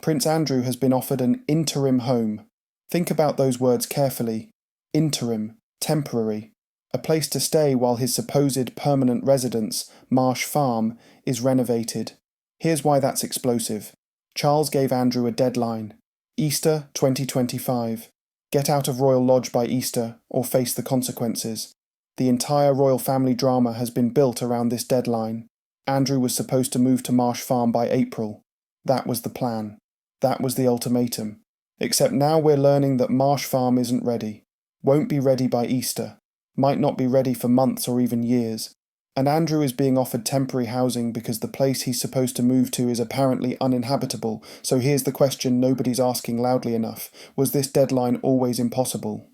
Prince Andrew has been offered an interim home. Think about those words carefully. Interim, temporary. A place to stay while his supposed permanent residence, Marsh Farm, is renovated. Here's why that's explosive. Charles gave Andrew a deadline. Easter 2025. Get out of Royal Lodge by Easter or face the consequences. The entire royal family drama has been built around this deadline. Andrew was supposed to move to Marsh Farm by April. That was the plan. That was the ultimatum. Except now we're learning that Marsh Farm isn't ready. Won't be ready by Easter. Might not be ready for months or even years. And Andrew is being offered temporary housing because the place he's supposed to move to is apparently uninhabitable. So here's the question nobody's asking loudly enough. Was this deadline always impossible?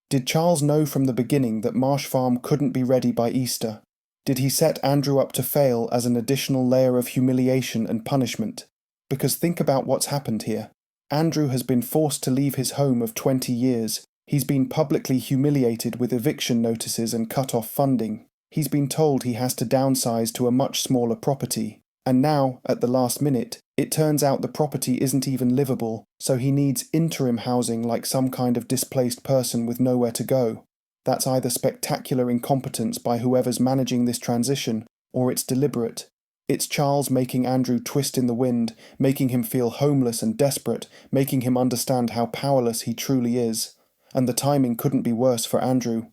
Did Charles know from the beginning that Marsh Farm couldn't be ready by Easter? Did he set Andrew up to fail as an additional layer of humiliation and punishment? Because think about what's happened here. Andrew has been forced to leave his home of 20 years. He's been publicly humiliated with eviction notices and cut off funding. He's been told he has to downsize to a much smaller property. And now, at the last minute, it turns out the property isn't even livable, so he needs interim housing like some kind of displaced person with nowhere to go. That's either spectacular incompetence by whoever's managing this transition, or it's deliberate. It's Charles making Andrew twist in the wind, making him feel homeless and desperate, making him understand how powerless he truly is. And the timing couldn't be worse for Andrew.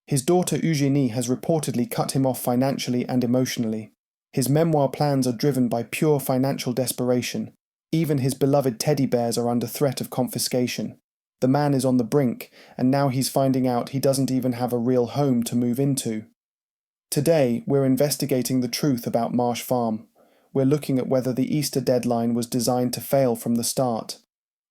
His daughter Eugenie has reportedly cut him off financially and emotionally. His memoir plans are driven by pure financial desperation. Even his beloved teddy bears are under threat of confiscation. The man is on the brink, and now he's finding out he doesn't even have a real home to move into. Today, we're investigating the truth about Marsh Farm. We're looking at whether the Easter deadline was designed to fail from the start.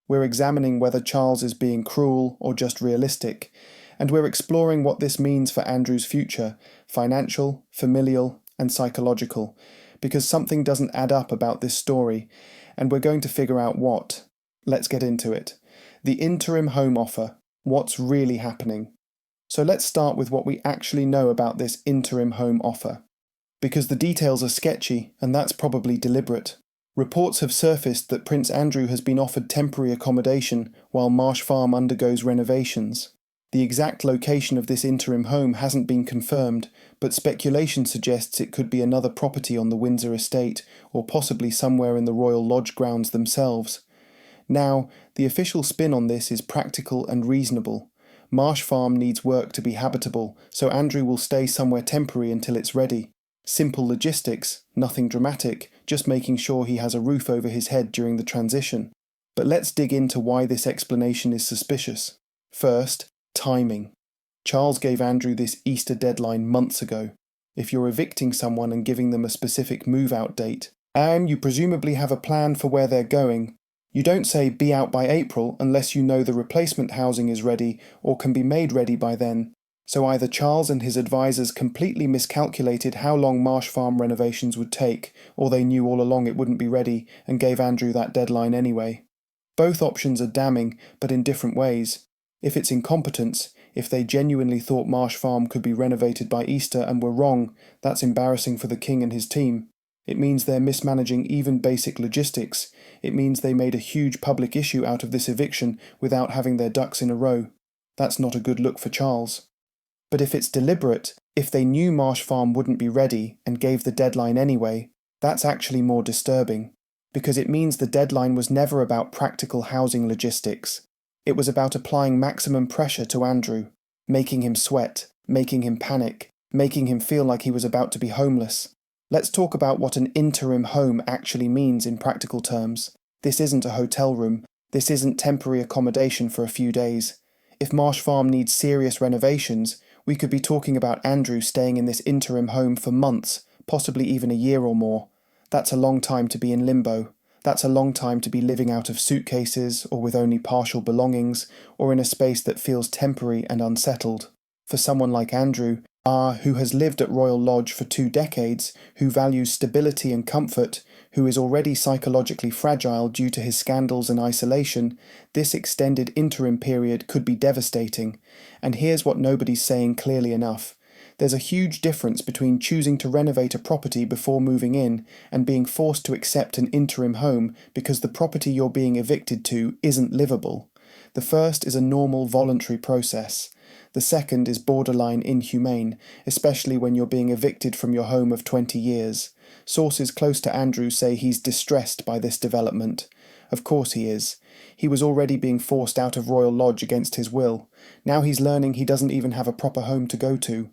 We're examining whether Charles is being cruel or just realistic, and we're exploring what this means for Andrew's future, financial, familial, and psychological, because something doesn't add up about this story, and we're going to figure out what. Let's get into it. The interim home offer. What's really happening? So let's start with what we actually know about this interim home offer. Because the details are sketchy, and that's probably deliberate. Reports have surfaced that Prince Andrew has been offered temporary accommodation while Marsh Farm undergoes renovations. The exact location of this interim home hasn't been confirmed, but speculation suggests it could be another property on the Windsor estate, or possibly somewhere in the Royal Lodge grounds themselves. Now, the official spin on this is practical and reasonable. Marsh Farm needs work to be habitable, so Andrew will stay somewhere temporary until it's ready. Simple logistics, nothing dramatic, just making sure he has a roof over his head during the transition. But let's dig into why this explanation is suspicious. First, timing. Charles gave Andrew this Easter deadline months ago. If you're evicting someone and giving them a specific move-out date, and you presumably have a plan for where they're going, you don't say be out by April unless you know the replacement housing is ready or can be made ready by then. So either Charles and his advisors completely miscalculated how long Marsh Farm renovations would take, or they knew all along it wouldn't be ready and gave Andrew that deadline anyway. Both options are damning, but in different ways. If it's incompetence, if they genuinely thought Marsh Farm could be renovated by Easter and were wrong, that's embarrassing for the king and his team. It means they're mismanaging even basic logistics. It means they made a huge public issue out of this eviction without having their ducks in a row. That's not a good look for Charles. But if it's deliberate, if they knew Marsh Farm wouldn't be ready and gave the deadline anyway, that's actually more disturbing, because it means the deadline was never about practical housing logistics. It was about applying maximum pressure to Andrew, making him sweat, making him panic, making him feel like he was about to be homeless. Let's talk about what an interim home actually means in practical terms. This isn't a hotel room. This isn't temporary accommodation for a few days. If Marsh Farm needs serious renovations, we could be talking about Andrew staying in this interim home for months, possibly even a year or more. That's a long time to be in limbo. That's a long time to be living out of suitcases or with only partial belongings, or in a space that feels temporary and unsettled. For someone like Andrew, who has lived at Royal Lodge for 2 decades, who values stability and comfort, who is already psychologically fragile due to his scandals and isolation, this extended interim period could be devastating. And here's what nobody's saying clearly enough. There's a huge difference between choosing to renovate a property before moving in and being forced to accept an interim home because the property you're being evicted to isn't livable. The first is a normal voluntary process. The second is borderline inhumane, especially when you're being evicted from your home of 20 years. Sources close to Andrew say he's distressed by this development. Of course he is. He was already being forced out of Royal Lodge against his will. Now he's learning he doesn't even have a proper home to go to.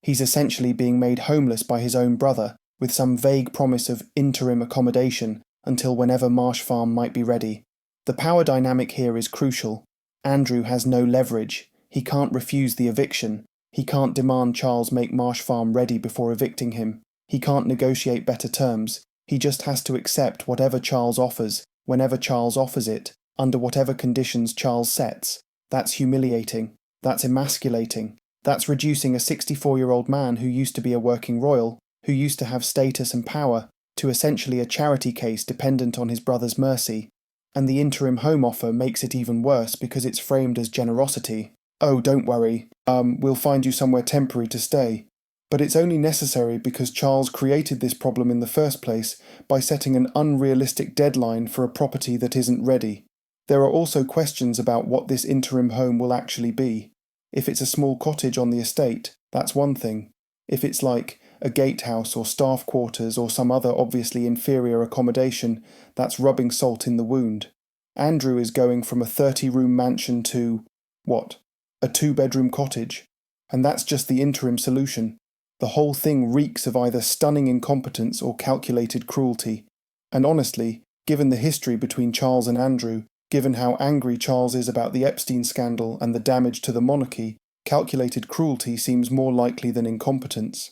He's essentially being made homeless by his own brother, with some vague promise of interim accommodation until whenever Marsh Farm might be ready. The power dynamic here is crucial. Andrew has no leverage. He can't refuse the eviction. He can't demand Charles make Marsh Farm ready before evicting him. He can't negotiate better terms. He just has to accept whatever Charles offers, whenever Charles offers it, under whatever conditions Charles sets. That's humiliating. That's emasculating. That's reducing a 64-year-old man who used to be a working royal, who used to have status and power, to essentially a charity case dependent on his brother's mercy. And the interim home offer makes it even worse because it's framed as generosity. Oh, don't worry, we'll find you somewhere temporary to stay. But it's only necessary because Charles created this problem in the first place by setting an unrealistic deadline for a property that isn't ready. There are also questions about what this interim home will actually be. If it's a small cottage on the estate, that's one thing. If it's like a gatehouse or staff quarters or some other obviously inferior accommodation, that's rubbing salt in the wound. Andrew is going from a 30-room mansion to, what? A 2-bedroom cottage. And that's just the interim solution. The whole thing reeks of either stunning incompetence or calculated cruelty. And honestly, given the history between Charles and Andrew, given how angry Charles is about the Epstein scandal and the damage to the monarchy, calculated cruelty seems more likely than incompetence.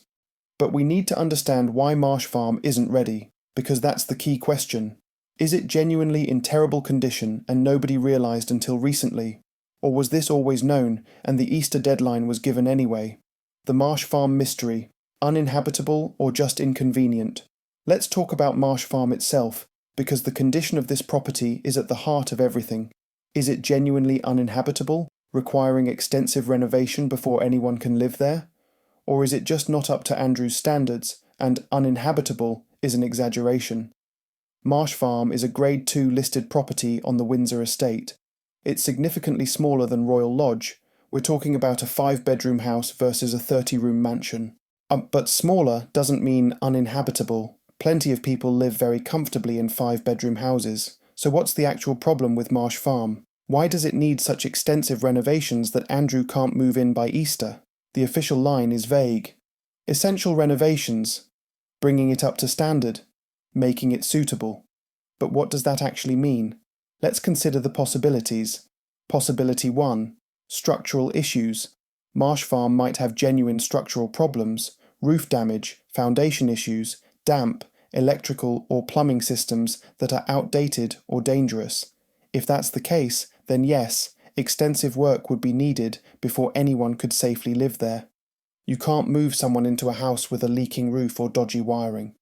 But we need to understand why Marsh Farm isn't ready, because that's the key question. Is it genuinely in terrible condition and nobody realised until recently? Or was this always known and the Easter deadline was given anyway? The Marsh Farm mystery, uninhabitable or just inconvenient? Let's talk about Marsh Farm itself, because the condition of this property is at the heart of everything. Is it genuinely uninhabitable, requiring extensive renovation before anyone can live there? Or is it just not up to Andrew's standards, and uninhabitable is an exaggeration? Marsh Farm is a Grade 2 listed property on the Windsor estate. It's significantly smaller than Royal Lodge. We're talking about a 5-bedroom house versus a 30-room mansion. But smaller doesn't mean uninhabitable. Plenty of people live very comfortably in 5-bedroom houses. So what's the actual problem with Marsh Farm? Why does it need such extensive renovations that Andrew can't move in by Easter? The official line is vague. Essential renovations. Bringing it up to standard. Making it suitable. But what does that actually mean? Let's consider the possibilities. Possibility 1. Structural issues. Marsh Farm might have genuine structural problems, roof damage, foundation issues, damp, electrical or plumbing systems that are outdated or dangerous. If that's the case, then yes, extensive work would be needed before anyone could safely live there. You can't move someone into a house with a leaking roof or dodgy wiring.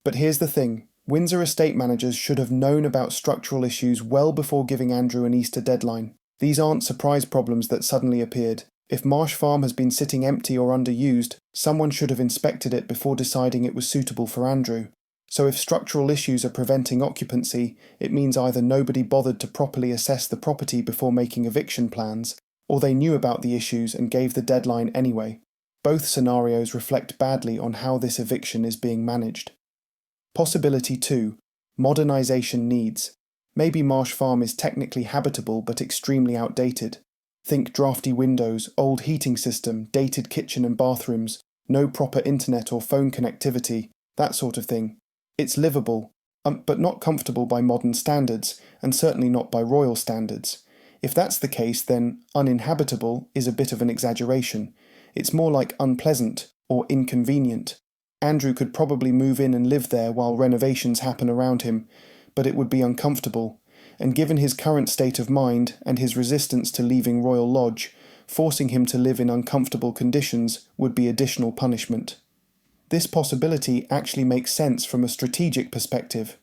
But here's the thing, Windsor estate managers should have known about structural issues well before giving Andrew an Easter deadline. These aren't surprise problems that suddenly appeared. If Marsh Farm has been sitting empty or underused, someone should have inspected it before deciding it was suitable for Andrew. So if structural issues are preventing occupancy, it means either nobody bothered to properly assess the property before making eviction plans, or they knew about the issues and gave the deadline anyway. Both scenarios reflect badly on how this eviction is being managed. Possibility 2. Modernisation needs. Maybe Marsh Farm is technically habitable but extremely outdated. Think drafty windows, old heating system, dated kitchen and bathrooms, no proper internet or phone connectivity, that sort of thing. It's livable, but not comfortable by modern standards, and certainly not by royal standards. If that's the case, then uninhabitable is a bit of an exaggeration. It's more like unpleasant or inconvenient. Andrew could probably move in and live there while renovations happen around him, but it would be uncomfortable, and given his current state of mind and his resistance to leaving Royal Lodge, forcing him to live in uncomfortable conditions would be additional punishment. This possibility actually makes sense from a strategic perspective.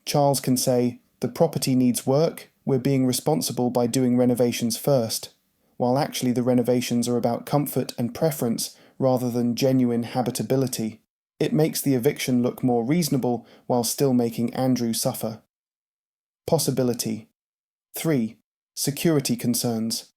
Charles can say, the property needs work, we're being responsible by doing renovations first, while actually the renovations are about comfort and preference rather than genuine habitability. It makes the eviction look more reasonable while still making Andrew suffer. Possibility. 3. Security concerns.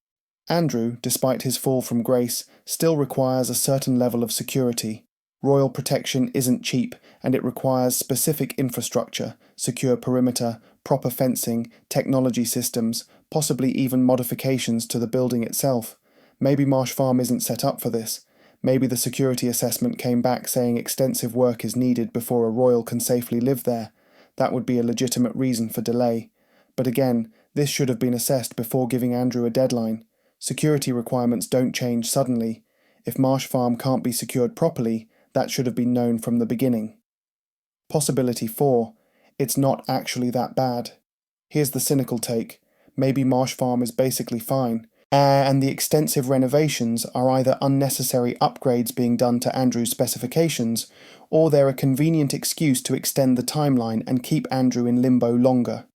Andrew, despite his fall from grace, still requires a certain level of security. Royal protection isn't cheap, and it requires specific infrastructure, secure perimeter, proper fencing, technology systems, possibly even modifications to the building itself. Maybe Marsh Farm isn't set up for this. Maybe the security assessment came back saying extensive work is needed before a royal can safely live there. That would be a legitimate reason for delay. But again, this should have been assessed before giving Andrew a deadline. Security requirements don't change suddenly. If Marsh Farm can't be secured properly, that should have been known from the beginning. Possibility 4. It's not actually that bad. Here's the cynical take. Maybe Marsh Farm is basically fine, and the extensive renovations are either unnecessary upgrades being done to Andrew's specifications, or they're a convenient excuse to extend the timeline and keep Andrew in limbo longer.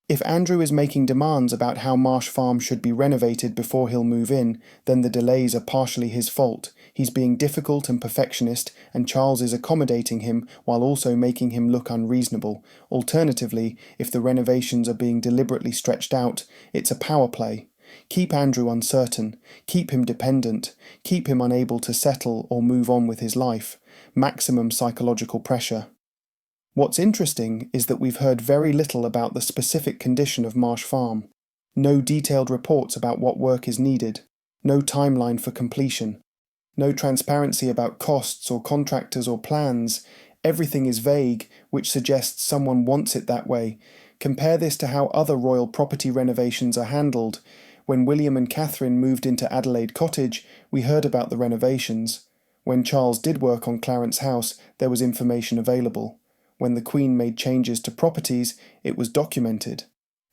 If Andrew is making demands about how Marsh Farm should be renovated before he'll move in, then the delays are partially his fault. He's being difficult and perfectionist, and Charles is accommodating him while also making him look unreasonable. Alternatively, if the renovations are being deliberately stretched out, it's a power play. Keep Andrew uncertain, keep him dependent, keep him unable to settle or move on with his life. Maximum psychological pressure. What's interesting is that we've heard very little about the specific condition of Marsh Farm. No detailed reports about what work is needed, no timeline for completion, no transparency about costs or contractors or plans. Everything is vague, which suggests someone wants it that way. Compare this to how other royal property renovations are handled. When William and Catherine moved into Adelaide Cottage, we heard about the renovations. When Charles did work on Clarence House, there was information available. When the Queen made changes to properties, it was documented.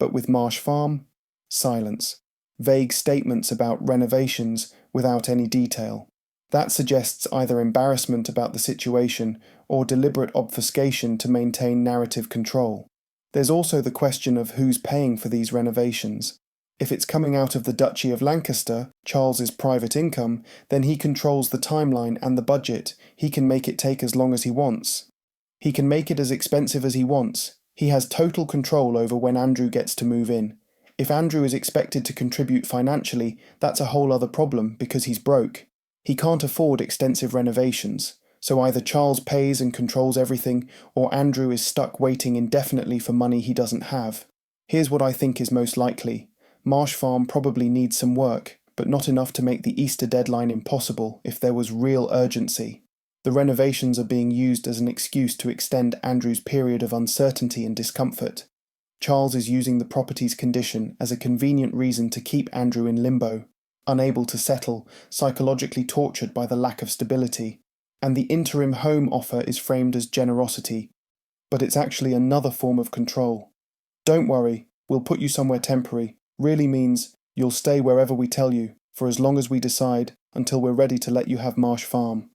But with Marsh Farm, silence. Vague statements about renovations without any detail. That suggests either embarrassment about the situation or deliberate obfuscation to maintain narrative control. There's also the question of who's paying for these renovations. If it's coming out of the Duchy of Lancaster, Charles's private income, then he controls the timeline and the budget. He can make it take as long as he wants. He can make it as expensive as he wants. He has total control over when Andrew gets to move in. If Andrew is expected to contribute financially, that's a whole other problem because he's broke. He can't afford extensive renovations, so either Charles pays and controls everything, or Andrew is stuck waiting indefinitely for money he doesn't have. Here's what I think is most likely. Marsh Farm probably needs some work, but not enough to make the Easter deadline impossible if there was real urgency. The renovations are being used as an excuse to extend Andrew's period of uncertainty and discomfort. Charles is using the property's condition as a convenient reason to keep Andrew in limbo, unable to settle, psychologically tortured by the lack of stability. And the interim home offer is framed as generosity, but it's actually another form of control. Don't worry, we'll put you somewhere temporary really means you'll stay wherever we tell you, for as long as we decide, until we're ready to let you have Marsh Farm.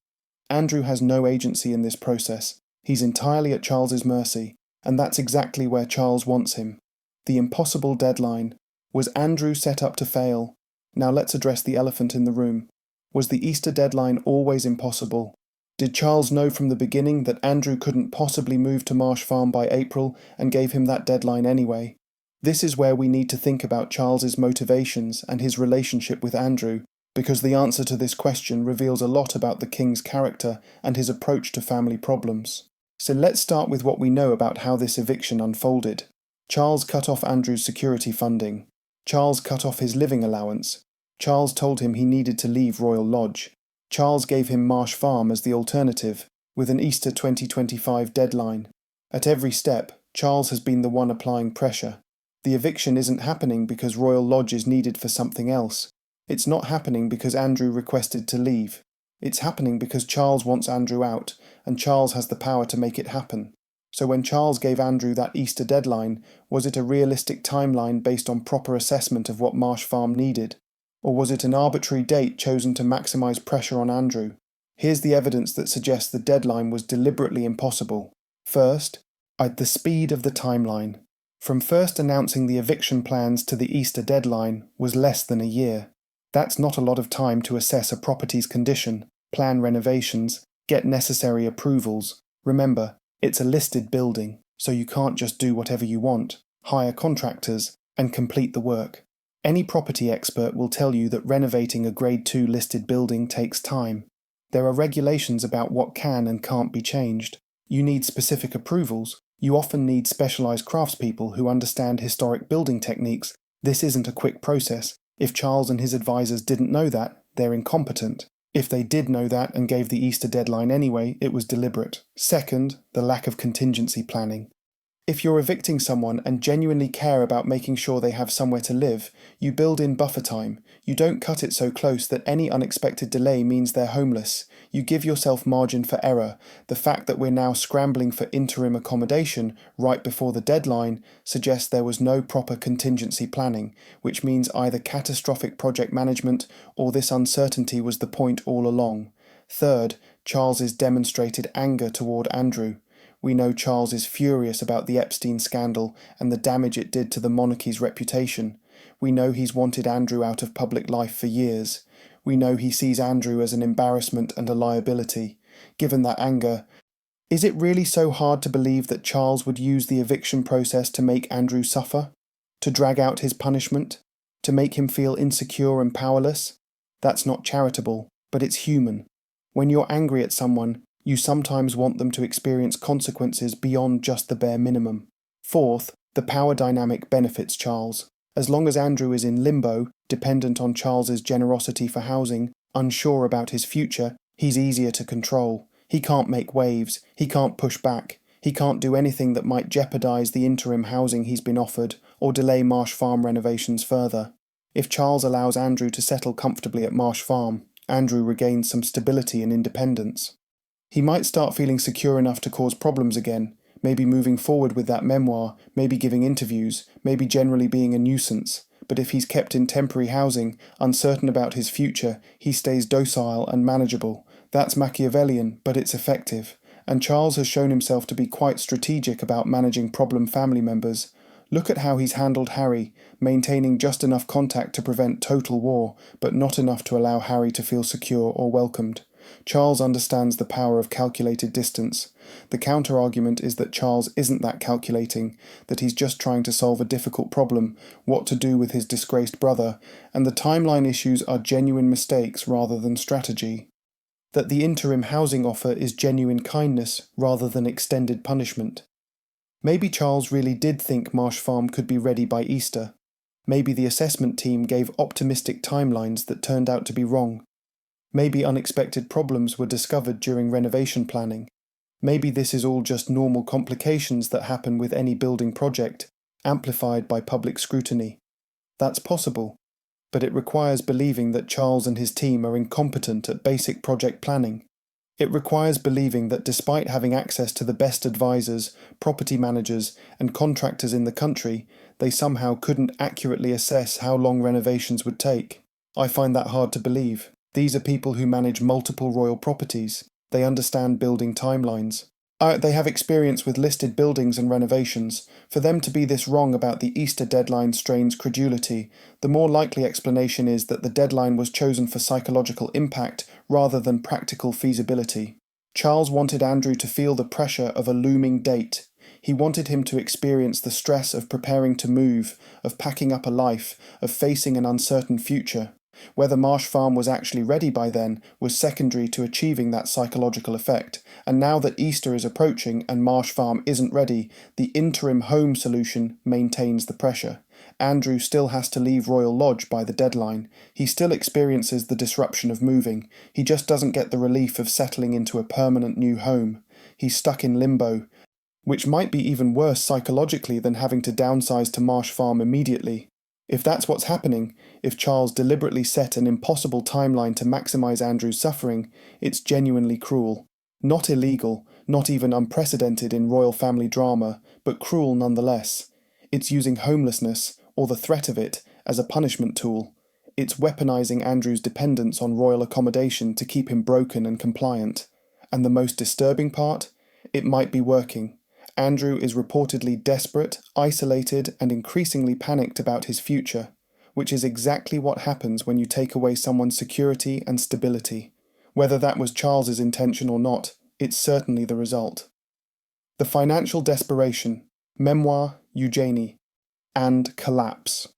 Andrew has no agency in this process. He's entirely at Charles's mercy, and that's exactly where Charles wants him. The impossible deadline. Was Andrew set up to fail? Now let's address the elephant in the room. Was the Easter deadline always impossible? Did Charles know from the beginning that Andrew couldn't possibly move to Marsh Farm by April and gave him that deadline anyway? This is where we need to think about Charles's motivations and his relationship with Andrew, because the answer to this question reveals a lot about the king's character and his approach to family problems. So let's start with what we know about how this eviction unfolded. Charles cut off Andrew's security funding. Charles cut off his living allowance. Charles told him he needed to leave Royal Lodge. Charles gave him Marsh Farm as the alternative, with an Easter 2025 deadline. At every step, Charles has been the one applying pressure. The eviction isn't happening because Royal Lodge is needed for something else. It's not happening because Andrew requested to leave. It's happening because Charles wants Andrew out, and Charles has the power to make it happen. So when Charles gave Andrew that Easter deadline, was it a realistic timeline based on proper assessment of what Marsh Farm needed? Or was it an arbitrary date chosen to maximise pressure on Andrew? Here's the evidence that suggests the deadline was deliberately impossible. First, at the speed of the timeline. From first announcing the eviction plans to the Easter deadline was less than a year. That's not a lot of time to assess a property's condition. plan renovations, get necessary approvals. Remember, it's a listed building, so you can't just do whatever you want, hire contractors, and complete the work. Any property expert will tell you that renovating a Grade 2 listed building takes time. There are regulations about what can and can't be changed. You need specific approvals. You often need specialised craftspeople who understand historic building techniques. This isn't a quick process. If Charles and his advisors didn't know that, they're incompetent. If they did know that and gave the Easter deadline anyway, it was deliberate. Second, the lack of contingency planning. If you're evicting someone and genuinely care about making sure they have somewhere to live, you build in buffer time. You don't cut it so close that any unexpected delay means they're homeless. You give yourself margin for error. The fact that we're now scrambling for interim accommodation right before the deadline suggests there was no proper contingency planning, which means either catastrophic project management or this uncertainty was the point all along. Third, Charles's demonstrated anger toward Andrew. We know Charles is furious about the Epstein scandal and the damage it did to the monarchy's reputation. We know he's wanted Andrew out of public life for years. We know he sees Andrew as an embarrassment and a liability. Given that anger, is it really so hard to believe that Charles would use the eviction process to make Andrew suffer? To drag out his punishment? To make him feel insecure and powerless? That's not charitable, but it's human. When you're angry at someone, you sometimes want them to experience consequences beyond just the bare minimum. Fourth, the power dynamic benefits Charles. As long as Andrew is in limbo, dependent on Charles's generosity for housing, unsure about his future, he's easier to control. He can't make waves, he can't push back, he can't do anything that might jeopardise the interim housing he's been offered or delay Marsh Farm renovations further. If Charles allows Andrew to settle comfortably at Marsh Farm, Andrew regains some stability and independence. He might start feeling secure enough to cause problems again, maybe moving forward with that memoir, maybe giving interviews, maybe generally being a nuisance. But if he's kept in temporary housing, uncertain about his future, he stays docile and manageable. That's Machiavellian, but it's effective. And Charles has shown himself to be quite strategic about managing problem family members. Look at how he's handled Harry, maintaining just enough contact to prevent total war, but not enough to allow Harry to feel secure or welcomed. Charles understands the power of calculated distance. The counter-argument is that Charles isn't that calculating, that he's just trying to solve a difficult problem, what to do with his disgraced brother, and the timeline issues are genuine mistakes rather than strategy. That the interim housing offer is genuine kindness rather than extended punishment. Maybe Charles really did think Marsh Farm could be ready by Easter. Maybe the assessment team gave optimistic timelines that turned out to be wrong. Maybe unexpected problems were discovered during renovation planning. Maybe this is all just normal complications that happen with any building project, amplified by public scrutiny. That's possible, but it requires believing that Charles and his team are incompetent at basic project planning. It requires believing that despite having access to the best advisors, property managers, and contractors in the country, they somehow couldn't accurately assess how long renovations would take. I find that hard to believe. These are people who manage multiple royal properties. They understand building timelines. They have experience with listed buildings and renovations. For them to be this wrong about the Easter deadline strains credulity. The more likely explanation is that the deadline was chosen for psychological impact rather than practical feasibility. Charles wanted Andrew to feel the pressure of a looming date. He wanted him to experience the stress of preparing to move, of packing up a life, of facing an uncertain future. Whether Marsh Farm was actually ready by then was secondary to achieving that psychological effect, and now that Easter is approaching and Marsh Farm isn't ready, the interim home solution maintains the pressure. Andrew still has to leave Royal Lodge by the deadline. He still experiences the disruption of moving. He just doesn't get the relief of settling into a permanent new home. He's stuck in limbo, which might be even worse psychologically than having to downsize to Marsh Farm immediately. If that's what's happening, if Charles deliberately set an impossible timeline to maximise Andrew's suffering, it's genuinely cruel. Not illegal, not even unprecedented in royal family drama, but cruel nonetheless. It's using homelessness, or the threat of it, as a punishment tool. It's weaponising Andrew's dependence on royal accommodation to keep him broken and compliant. And the most disturbing part? It might be working. Andrew is reportedly desperate, isolated, and increasingly panicked about his future, which is exactly what happens when you take away someone's security and stability. Whether that was Charles's intention or not, it's certainly the result. The Financial Desperation, Memoir, Eugenie, and Collapse.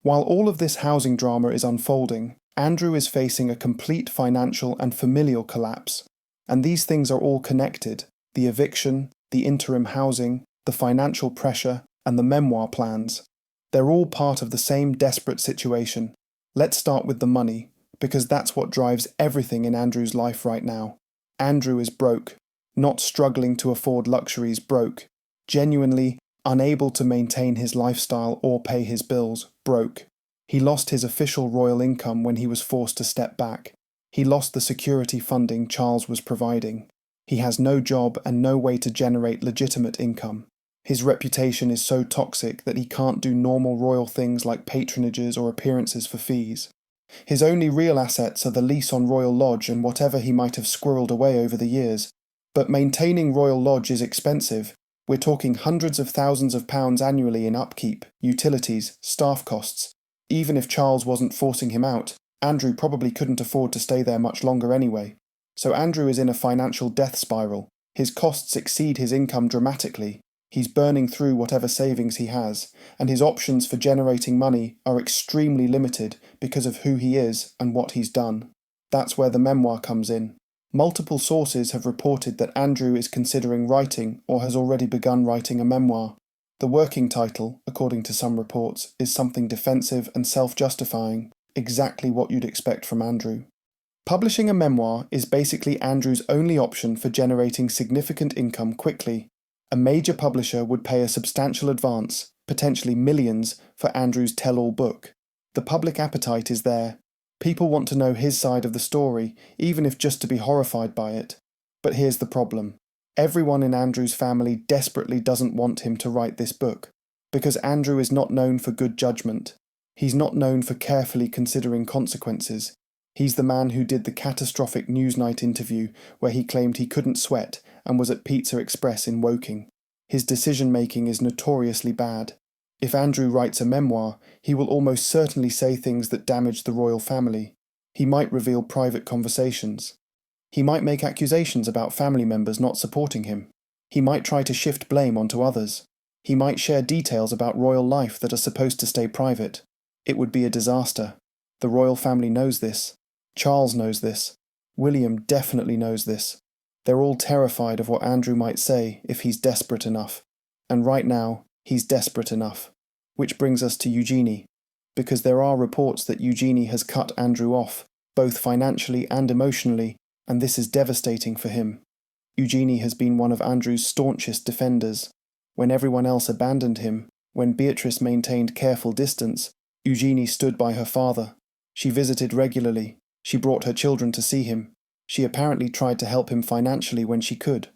While all of this housing drama is unfolding, Andrew is facing a complete financial and familial collapse, and these things are all connected: the eviction, the interim housing, the financial pressure, and the memoir plans. They're all part of the same desperate situation. Let's start with the money, because that's what drives everything in Andrew's life right now. Andrew is broke, not struggling to afford luxuries, broke, genuinely unable to maintain his lifestyle or pay his bills, broke. He lost his official royal income when he was forced to step back. He lost the security funding Charles was providing. He has no job and no way to generate legitimate income. His reputation is so toxic that he can't do normal royal things like patronages or appearances for fees. His only real assets are the lease on Royal Lodge and whatever he might have squirreled away over the years. But maintaining Royal Lodge is expensive. We're talking hundreds of thousands of pounds annually in upkeep, utilities, staff costs. Even if Charles wasn't forcing him out, Andrew probably couldn't afford to stay there much longer anyway. So Andrew is in a financial death spiral. His costs exceed his income dramatically. He's burning through whatever savings he has, and his options for generating money are extremely limited because of who he is and what he's done. That's where the memoir comes in. Multiple sources have reported that Andrew is considering writing or has already begun writing a memoir. The working title, according to some reports, is something defensive and self-justifying, exactly what you'd expect from Andrew. Publishing a memoir is basically Andrew's only option for generating significant income quickly. A major publisher would pay a substantial advance, potentially millions, for Andrew's tell-all book. The public appetite is there. People want to know his side of the story, even if just to be horrified by it. But here's the problem. Everyone in Andrew's family desperately doesn't want him to write this book, because Andrew is not known for good judgment. He's not known for carefully considering consequences. He's the man who did the catastrophic Newsnight interview where he claimed he couldn't sweat and was at Pizza Express in Woking. His decision-making is notoriously bad. If Andrew writes a memoir, he will almost certainly say things that damage the royal family. He might reveal private conversations. He might make accusations about family members not supporting him. He might try to shift blame onto others. He might share details about royal life that are supposed to stay private. It would be a disaster. The royal family knows this. Charles knows this. William definitely knows this. They're all terrified of what Andrew might say if he's desperate enough. And right now, he's desperate enough. Which brings us to Eugenie, because there are reports that Eugenie has cut Andrew off, both financially and emotionally, and this is devastating for him. Eugenie has been one of Andrew's staunchest defenders. When everyone else abandoned him, when Beatrice maintained careful distance, Eugenie stood by her father. She visited regularly. She brought her children to see him. She apparently tried to help him financially when she could.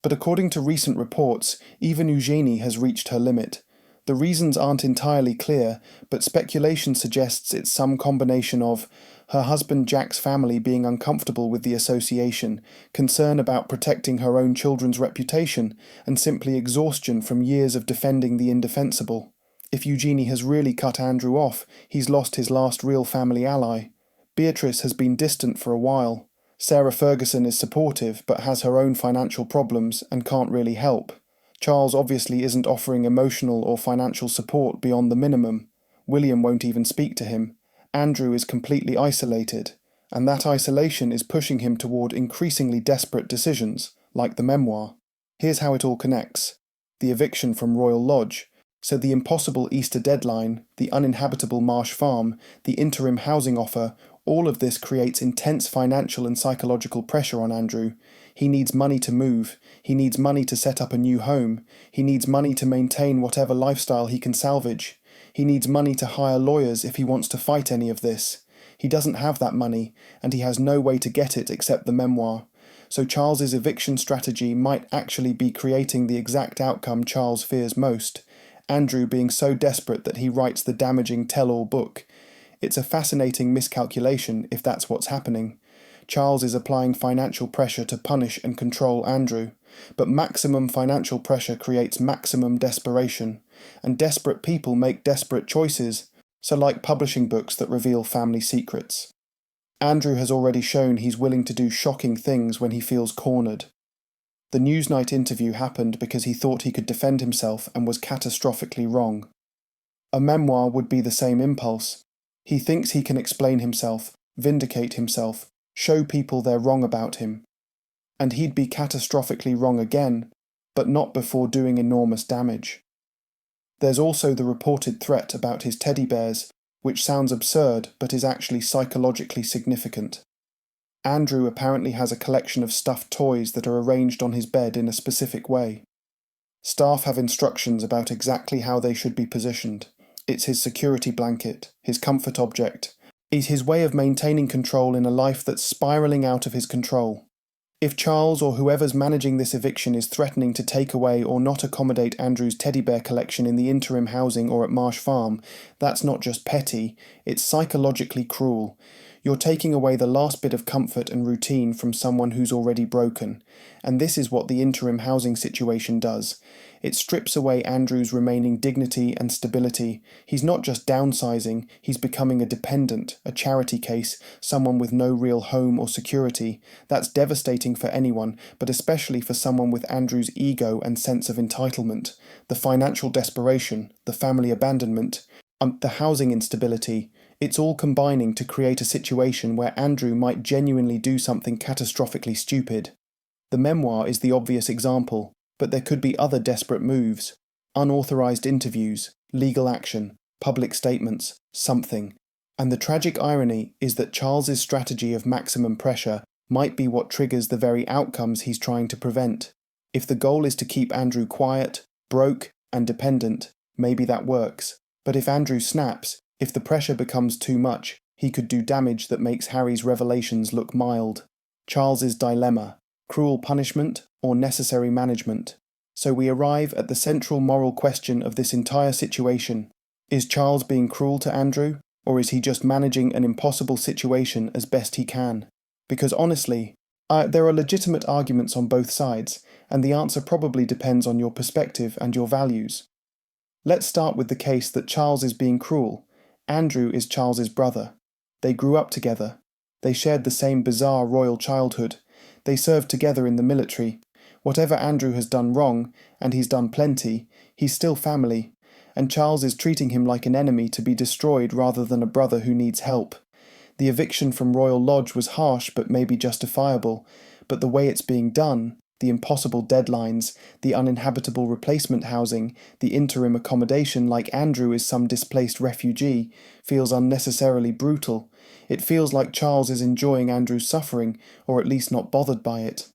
But according to recent reports, even Eugenie has reached her limit. The reasons aren't entirely clear, but speculation suggests it's some combination of her husband Jack's family being uncomfortable with the association, concern about protecting her own children's reputation, and simply exhaustion from years of defending the indefensible. If Eugenie has really cut Andrew off, he's lost his last real family ally. Beatrice has been distant for a while. Sarah Ferguson is supportive but has her own financial problems and can't really help. Charles obviously isn't offering emotional or financial support beyond the minimum. William won't even speak to him. Andrew is completely isolated, and that isolation is pushing him toward increasingly desperate decisions, like the memoir. Here's how it all connects. The eviction from Royal Lodge, so the impossible Easter deadline, the uninhabitable Marsh Farm, the interim housing offer, all of this creates intense financial and psychological pressure on Andrew. He needs money to move. He needs money to set up a new home. He needs money to maintain whatever lifestyle he can salvage. He needs money to hire lawyers if he wants to fight any of this. He doesn't have that money, and he has no way to get it except the memoir. So Charles's eviction strategy might actually be creating the exact outcome Charles fears most. Andrew being so desperate that he writes the damaging tell-all book. It's a fascinating miscalculation if that's what's happening. Charles is applying financial pressure to punish and control Andrew, but maximum financial pressure creates maximum desperation, and desperate people make desperate choices, so like publishing books that reveal family secrets. Andrew has already shown he's willing to do shocking things when he feels cornered. The Newsnight interview happened because he thought he could defend himself and was catastrophically wrong. A memoir would be the same impulse. He thinks he can explain himself, vindicate himself, show people they're wrong about him. And he'd be catastrophically wrong again, but not before doing enormous damage. There's also the reported threat about his teddy bears, which sounds absurd but is actually psychologically significant. Andrew apparently has a collection of stuffed toys that are arranged on his bed in a specific way. Staff have instructions about exactly how they should be positioned. It's his security blanket, his comfort object. It's his way of maintaining control in a life that's spiralling out of his control. If Charles or whoever's managing this eviction is threatening to take away or not accommodate Andrew's teddy bear collection in the interim housing or at Marsh Farm, that's not just petty, it's psychologically cruel. You're taking away the last bit of comfort and routine from someone who's already broken, and this is what the interim housing situation does. It strips away Andrew's remaining dignity and stability. He's not just downsizing, he's becoming a dependent, a charity case, someone with no real home or security. That's devastating for anyone, but especially for someone with Andrew's ego and sense of entitlement. The financial desperation, the family abandonment, the housing instability, it's all combining to create a situation where Andrew might genuinely do something catastrophically stupid. The memoir is the obvious example, but there could be other desperate moves. Unauthorized interviews, legal action, public statements, something. And the tragic irony is that Charles's strategy of maximum pressure might be what triggers the very outcomes he's trying to prevent. If the goal is to keep Andrew quiet, broke, and dependent, maybe that works. But if Andrew snaps, if the pressure becomes too much, he could do damage that makes Harry's revelations look mild. Charles's dilemma: cruel punishment or necessary management. So we arrive at the central moral question of this entire situation. Is Charles being cruel to Andrew, or is he just managing an impossible situation as best he can? Because honestly, there are legitimate arguments on both sides, and the answer probably depends on your perspective and your values. Let's start with the case that Charles is being cruel. Andrew is Charles's brother. They grew up together. They shared the same bizarre royal childhood. They served together in the military. Whatever Andrew has done wrong, and he's done plenty, he's still family, and Charles is treating him like an enemy to be destroyed rather than a brother who needs help. The eviction from Royal Lodge was harsh but maybe justifiable, but the way it's being done, the impossible deadlines, the uninhabitable replacement housing, the interim accommodation like Andrew is some displaced refugee, feels unnecessarily brutal. It feels like Charles is enjoying Andrew's suffering, or at least not bothered by it.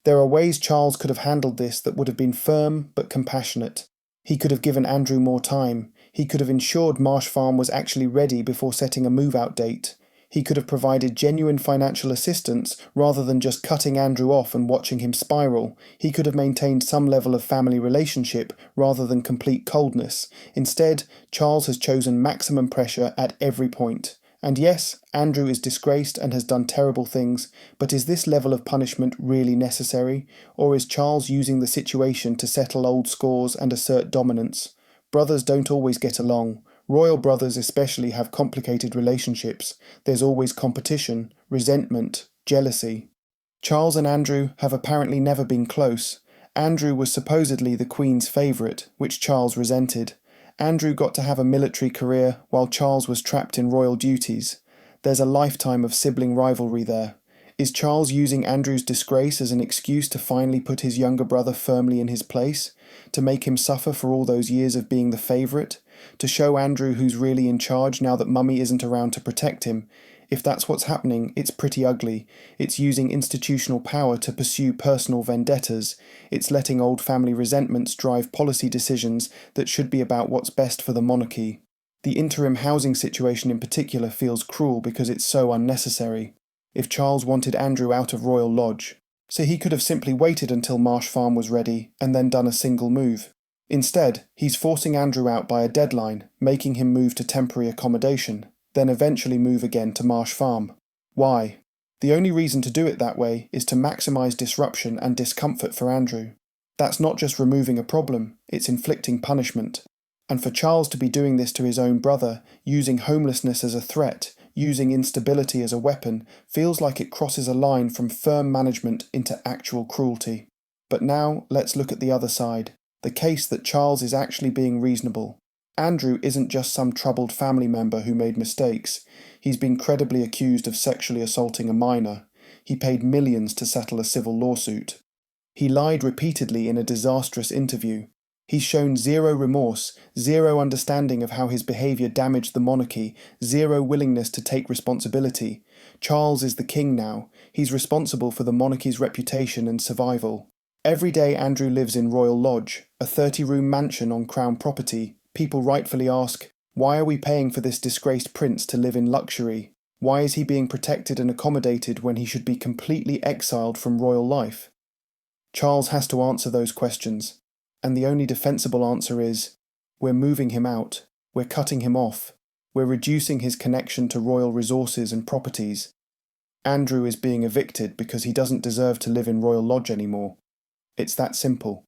There are ways Charles could have handled this that would have been firm but compassionate. He could have given Andrew more time. He could have ensured Marsh Farm was actually ready before setting a move-out date. He could have provided genuine financial assistance rather than just cutting Andrew off and watching him spiral. He could have maintained some level of family relationship rather than complete coldness. Instead, Charles has chosen maximum pressure at every point. And yes, Andrew is disgraced and has done terrible things, but is this level of punishment really necessary? Or is Charles using the situation to settle old scores and assert dominance? Brothers don't always get along. Royal brothers especially have complicated relationships. There's always competition, resentment, jealousy. Charles and Andrew have apparently never been close. Andrew was supposedly the Queen's favourite, which Charles resented. Andrew got to have a military career while Charles was trapped in royal duties. There's a lifetime of sibling rivalry there. Is Charles using Andrew's disgrace as an excuse to finally put his younger brother firmly in his place? To make him suffer for all those years of being the favourite? To show Andrew who's really in charge now that Mummy isn't around to protect him? If that's what's happening, it's pretty ugly. It's using institutional power to pursue personal vendettas. It's letting old family resentments drive policy decisions that should be about what's best for the monarchy. The interim housing situation in particular feels cruel because it's so unnecessary. If Charles wanted Andrew out of Royal Lodge, so he could have simply waited until Marsh Farm was ready and then done a single move. Instead, he's forcing Andrew out by a deadline, making him move to temporary accommodation, then eventually move again to Marsh Farm. Why? The only reason to do it that way is to maximise disruption and discomfort for Andrew. That's not just removing a problem, it's inflicting punishment. And for Charles to be doing this to his own brother, using homelessness as a threat, using instability as a weapon, feels like it crosses a line from firm management into actual cruelty. But now, let's look at the other side, the case that Charles is actually being reasonable. Andrew isn't just some troubled family member who made mistakes. He's been credibly accused of sexually assaulting a minor. He paid millions to settle a civil lawsuit. He lied repeatedly in a disastrous interview. He's shown zero remorse, zero understanding of how his behaviour damaged the monarchy, zero willingness to take responsibility. Charles is the king now. He's responsible for the monarchy's reputation and survival. Every day Andrew lives in Royal Lodge, a 30-room mansion on Crown property. People rightfully ask, why are we paying for this disgraced prince to live in luxury? Why is he being protected and accommodated when he should be completely exiled from royal life? Charles has to answer those questions, and the only defensible answer is, we're moving him out, we're cutting him off, we're reducing his connection to royal resources and properties. Andrew is being evicted because he doesn't deserve to live in Royal Lodge anymore. It's that simple.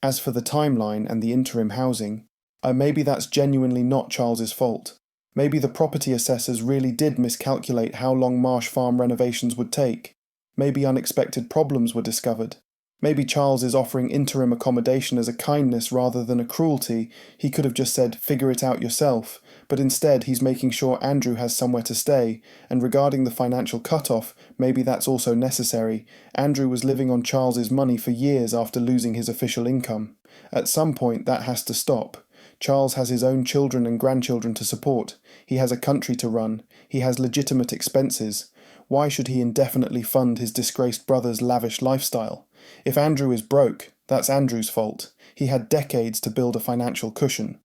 As for the timeline and the interim housing, maybe that's genuinely not Charles's fault. Maybe the property assessors really did miscalculate how long Marsh Farm renovations would take. Maybe unexpected problems were discovered. Maybe Charles is offering interim accommodation as a kindness rather than a cruelty. He could have just said, figure it out yourself, but instead he's making sure Andrew has somewhere to stay, and regarding the financial cut-off, maybe that's also necessary. Andrew was living on Charles's money for years after losing his official income. At some point that has to stop. Charles has his own children and grandchildren to support. He has a country to run. He has legitimate expenses. Why should he indefinitely fund his disgraced brother's lavish lifestyle? If Andrew is broke, that's Andrew's fault. He had decades to build a financial cushion.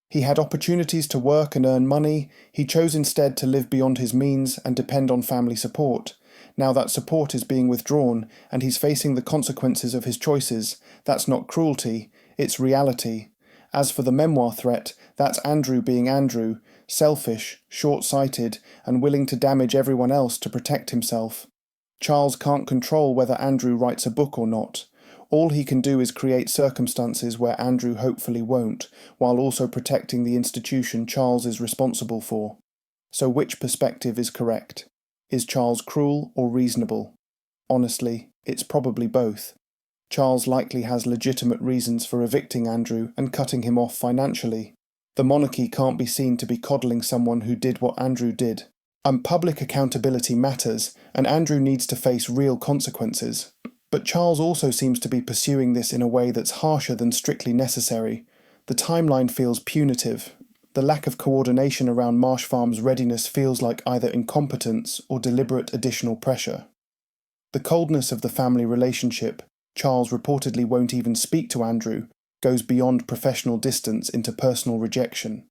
He had opportunities to work and earn money. He chose instead to live beyond his means and depend on family support. Now that support is being withdrawn, and he's facing the consequences of his choices. That's not cruelty, it's reality. As for the memoir threat, that's Andrew being Andrew, selfish, short-sighted, and willing to damage everyone else to protect himself. Charles can't control whether Andrew writes a book or not. All he can do is create circumstances where Andrew hopefully won't, while also protecting the institution Charles is responsible for. So which perspective is correct? Is Charles cruel or reasonable? Honestly, it's probably both. Charles likely has legitimate reasons for evicting Andrew and cutting him off financially. The monarchy can't be seen to be coddling someone who did what Andrew did. Public accountability matters, and Andrew needs to face real consequences. But Charles also seems to be pursuing this in a way that's harsher than strictly necessary. The timeline feels punitive. The lack of coordination around Marsh Farm's readiness feels like either incompetence or deliberate additional pressure. The coldness of the family relationship, Charles reportedly won't even speak to Andrew, goes beyond professional distance into personal rejection.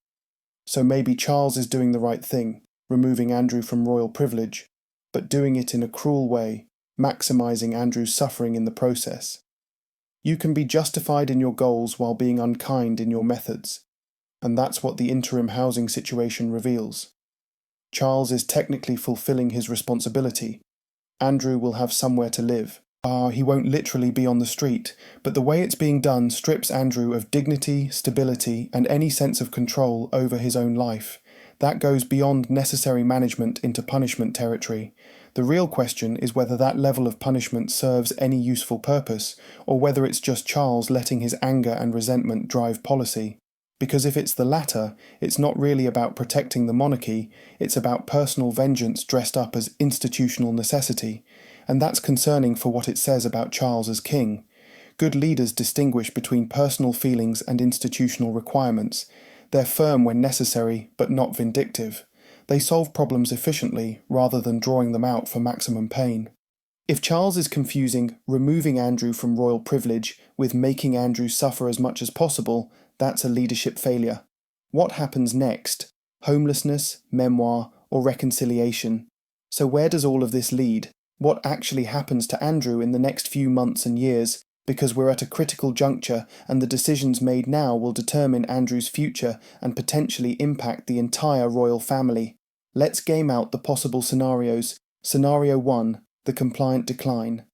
So maybe Charles is doing the right thing, removing Andrew from royal privilege, but doing it in a cruel way, maximising Andrew's suffering in the process. You can be justified in your goals while being unkind in your methods, and that's what the interim housing situation reveals. Charles is technically fulfilling his responsibility. Andrew will have somewhere to live. He won't literally be on the street, but the way it's being done strips Andrew of dignity, stability, and any sense of control over his own life. That goes beyond necessary management into punishment territory. The real question is whether that level of punishment serves any useful purpose, or whether it's just Charles letting his anger and resentment drive policy. Because if it's the latter, it's not really about protecting the monarchy, it's about personal vengeance dressed up as institutional necessity. And that's concerning for what it says about Charles as king. Good leaders distinguish between personal feelings and institutional requirements. They're firm when necessary, but not vindictive. They solve problems efficiently, rather than drawing them out for maximum pain. If Charles is confusing removing Andrew from royal privilege with making Andrew suffer as much as possible, that's a leadership failure. What happens next? Homelessness, memoir, or reconciliation? So where does all of this lead? What actually happens to Andrew in the next few months and years? Because we're at a critical juncture, and the decisions made now will determine Andrew's future and potentially impact the entire royal family. Let's game out the possible scenarios. Scenario 1, the compliant decline.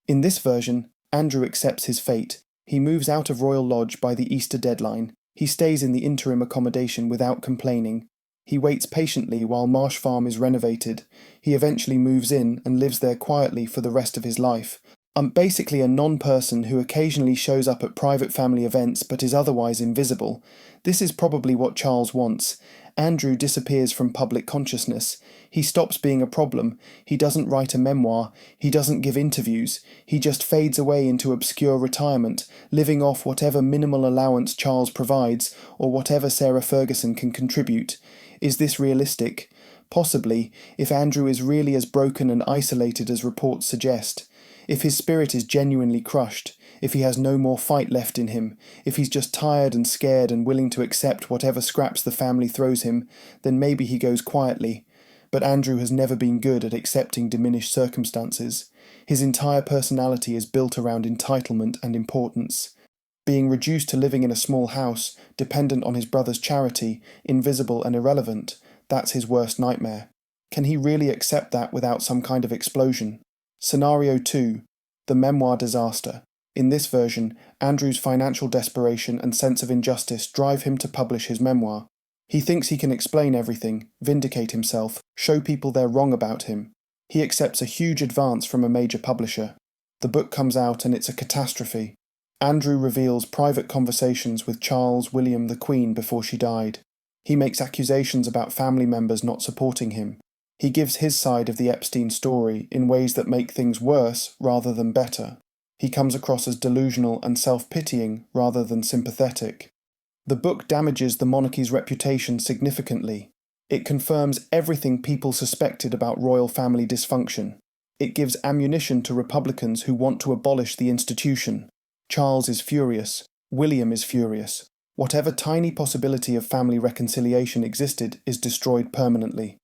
In this version, Andrew accepts his fate. He moves out of Royal Lodge by the Easter deadline. He stays in the interim accommodation without complaining. He waits patiently while Marsh Farm is renovated. He eventually moves in and lives there quietly for the rest of his life. I'm basically a non-person who occasionally shows up at private family events but is otherwise invisible. This is probably what Charles wants. Andrew disappears from public consciousness. He stops being a problem. He doesn't write a memoir. He doesn't give interviews. He just fades away into obscure retirement, living off whatever minimal allowance Charles provides or whatever Sarah Ferguson can contribute. Is this realistic? Possibly, if Andrew is really as broken and isolated as reports suggest. If his spirit is genuinely crushed, if he has no more fight left in him, if he's just tired and scared and willing to accept whatever scraps the family throws him, then maybe he goes quietly. But Andrew has never been good at accepting diminished circumstances. His entire personality is built around entitlement and importance. Being reduced to living in a small house, dependent on his brother's charity, invisible and irrelevant, that's his worst nightmare. Can he really accept that without some kind of explosion? Scenario 2. The memoir disaster. In this version, Andrew's financial desperation and sense of injustice drive him to publish his memoir. He thinks he can explain everything, vindicate himself, show people they're wrong about him. He accepts a huge advance from a major publisher. The book comes out and it's a catastrophe. Andrew reveals private conversations with Charles, William, the Queen before she died. He makes accusations about family members not supporting him. He gives his side of the Epstein story in ways that make things worse rather than better. He comes across as delusional and self-pitying rather than sympathetic. The book damages the monarchy's reputation significantly. It confirms everything people suspected about royal family dysfunction. It gives ammunition to Republicans who want to abolish the institution. Charles is furious. William is furious. Whatever tiny possibility of family reconciliation existed is destroyed permanently.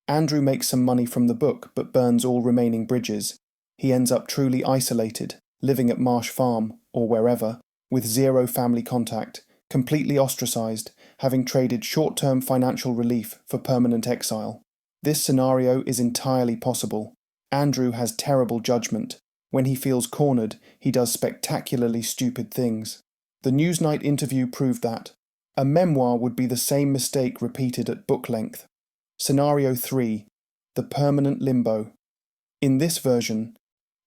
Andrew makes some money from the book but burns all remaining bridges. He ends up truly isolated, living at Marsh Farm, or wherever, with zero family contact, completely ostracised, having traded short-term financial relief for permanent exile. This scenario is entirely possible. Andrew has terrible judgment. When he feels cornered, he does spectacularly stupid things. The Newsnight interview proved that. A memoir would be the same mistake repeated at book length. Scenario 3. The permanent limbo. In this version,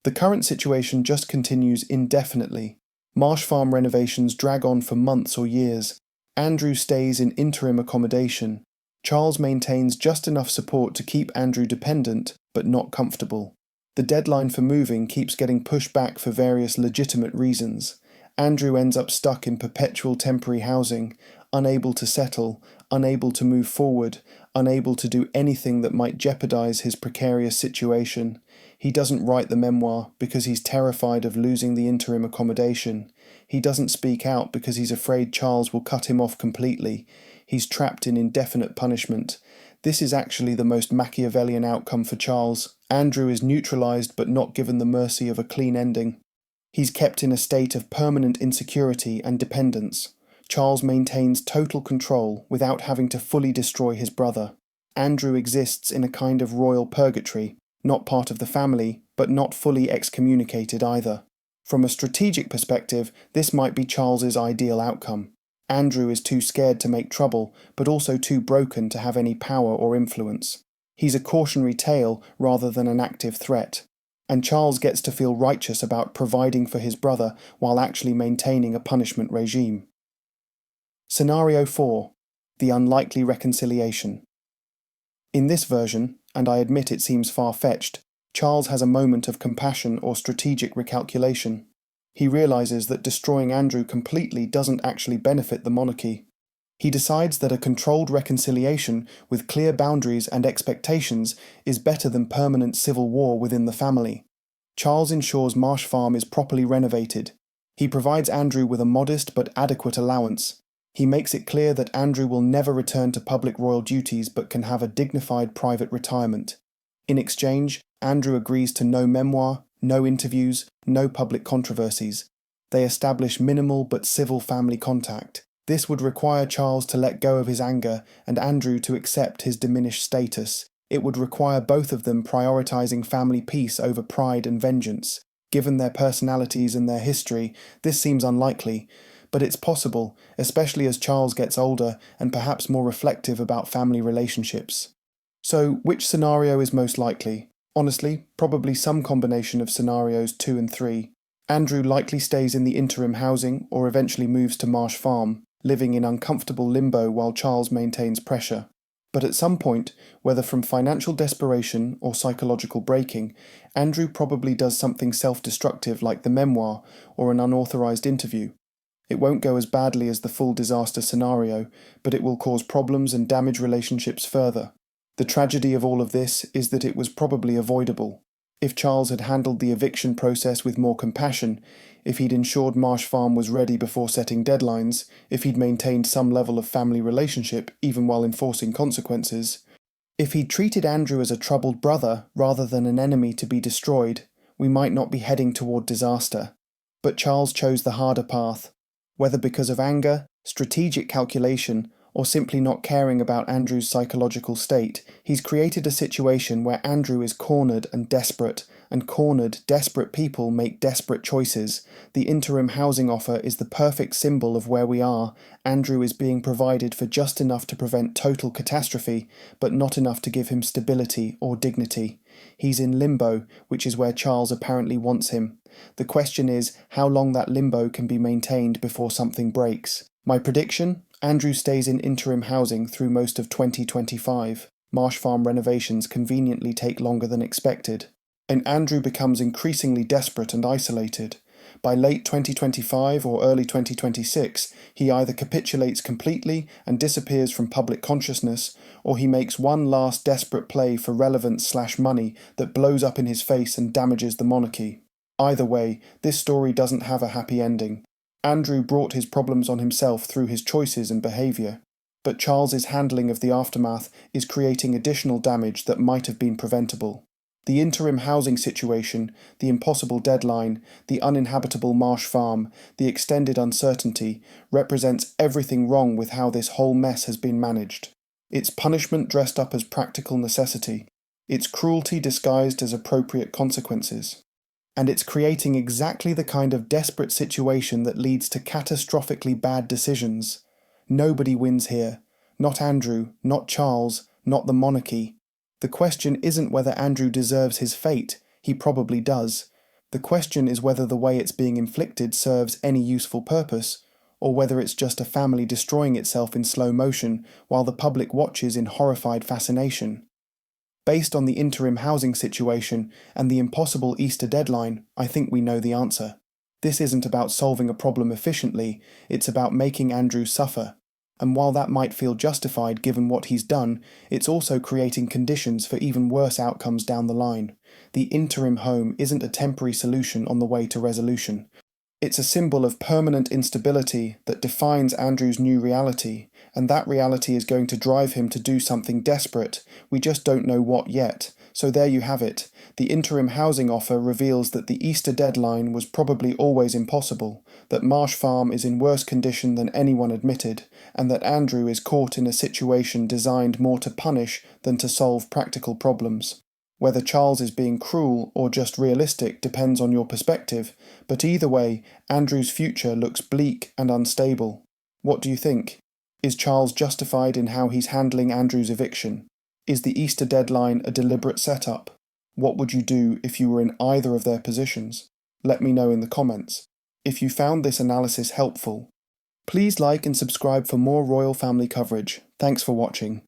the current situation just continues indefinitely. Marsh Farm renovations drag on for months or years. Andrew stays in interim accommodation. Charles maintains just enough support to keep Andrew dependent, but not comfortable. The deadline for moving keeps getting pushed back for various legitimate reasons. Andrew ends up stuck in perpetual temporary housing, unable to settle, unable to move forward, unable to do anything that might jeopardize his precarious situation. He doesn't write the memoir because he's terrified of losing the interim accommodation. He doesn't speak out because he's afraid Charles will cut him off completely. He's trapped in indefinite punishment. This is actually the most Machiavellian outcome for Charles. Andrew is neutralized but not given the mercy of a clean ending. He's kept in a state of permanent insecurity and dependence. Charles maintains total control without having to fully destroy his brother. Andrew exists in a kind of royal purgatory, not part of the family, but not fully excommunicated either. From a strategic perspective, this might be Charles's ideal outcome. Andrew is too scared to make trouble, but also too broken to have any power or influence. He's a cautionary tale rather than an active threat. And Charles gets to feel righteous about providing for his brother while actually maintaining a punishment regime. Scenario 4. The unlikely reconciliation. In this version, and I admit it seems far-fetched, Charles has a moment of compassion or strategic recalculation. He realises that destroying Andrew completely doesn't actually benefit the monarchy. He decides that a controlled reconciliation with clear boundaries and expectations is better than permanent civil war within the family. Charles ensures Marsh Farm is properly renovated. He provides Andrew with a modest but adequate allowance. He makes it clear that Andrew will never return to public royal duties but can have a dignified private retirement. In exchange, Andrew agrees to no memoir, no interviews, no public controversies. They establish minimal but civil family contact. This would require Charles to let go of his anger and Andrew to accept his diminished status. It would require both of them prioritising family peace over pride and vengeance. Given their personalities and their history, this seems unlikely, But it's possible, especially as Charles gets older and perhaps more reflective about family relationships. So, which scenario is most likely? Honestly, probably some combination of scenarios 2 and 3. Andrew likely stays in the interim housing or eventually moves to Marsh Farm, living in uncomfortable limbo while Charles maintains pressure. But at some point, whether from financial desperation or psychological breaking, Andrew probably does something self-destructive like the memoir or an unauthorized interview. It won't go as badly as the full disaster scenario, but it will cause problems and damage relationships further. The tragedy of all of this is that it was probably avoidable. If Charles had handled the eviction process with more compassion, if he'd ensured Marsh Farm was ready before setting deadlines, if he'd maintained some level of family relationship even while enforcing consequences, if he'd treated Andrew as a troubled brother rather than an enemy to be destroyed, we might not be heading toward disaster. But Charles chose the harder path. Whether because of anger, strategic calculation, or simply not caring about Andrew's psychological state, he's created a situation where Andrew is cornered and cornered, desperate people make desperate choices. The interim housing offer is the perfect symbol of where we are. Andrew is being provided for just enough to prevent total catastrophe, but not enough to give him stability or dignity. He's in limbo, which is where Charles apparently wants him. The question is how long that limbo can be maintained before something breaks. My prediction? Andrew stays in interim housing through most of 2025. Marsh Farm renovations conveniently take longer than expected. And Andrew becomes increasingly desperate and isolated. By late 2025 or early 2026, he either capitulates completely and disappears from public consciousness, or he makes one last desperate play for relevance/money that blows up in his face and damages the monarchy. Either way, this story doesn't have a happy ending. Andrew brought his problems on himself through his choices and behaviour, but Charles's handling of the aftermath is creating additional damage that might have been preventable. The interim housing situation, the impossible deadline, the uninhabitable Marsh Farm, the extended uncertainty, represents everything wrong with how this whole mess has been managed. It's punishment dressed up as practical necessity. It's cruelty disguised as appropriate consequences. And it's creating exactly the kind of desperate situation that leads to catastrophically bad decisions. Nobody wins here. Not Andrew, not Charles, not the monarchy. The question isn't whether Andrew deserves his fate. He probably does. The question is whether the way it's being inflicted serves any useful purpose, or whether it's just a family destroying itself in slow motion while the public watches in horrified fascination. Based on the interim housing situation and the impossible Easter deadline, I think we know the answer. This isn't about solving a problem efficiently, it's about making Andrew suffer. And while that might feel justified given what he's done, it's also creating conditions for even worse outcomes down the line. The interim home isn't a temporary solution on the way to resolution. It's a symbol of permanent instability that defines Andrew's new reality, and that reality is going to drive him to do something desperate. We just don't know what yet. So there you have it. The interim housing offer reveals that the Easter deadline was probably always impossible, that Marsh Farm is in worse condition than anyone admitted, and that Andrew is caught in a situation designed more to punish than to solve practical problems. Whether Charles is being cruel or just realistic depends on your perspective, but either way, Andrew's future looks bleak and unstable. What do you think? Is Charles justified in how he's handling Andrew's eviction? Is the Easter deadline a deliberate setup? What would you do if you were in either of their positions? Let me know in the comments. If you found this analysis helpful, please like and subscribe for more royal family coverage. Thanks for watching.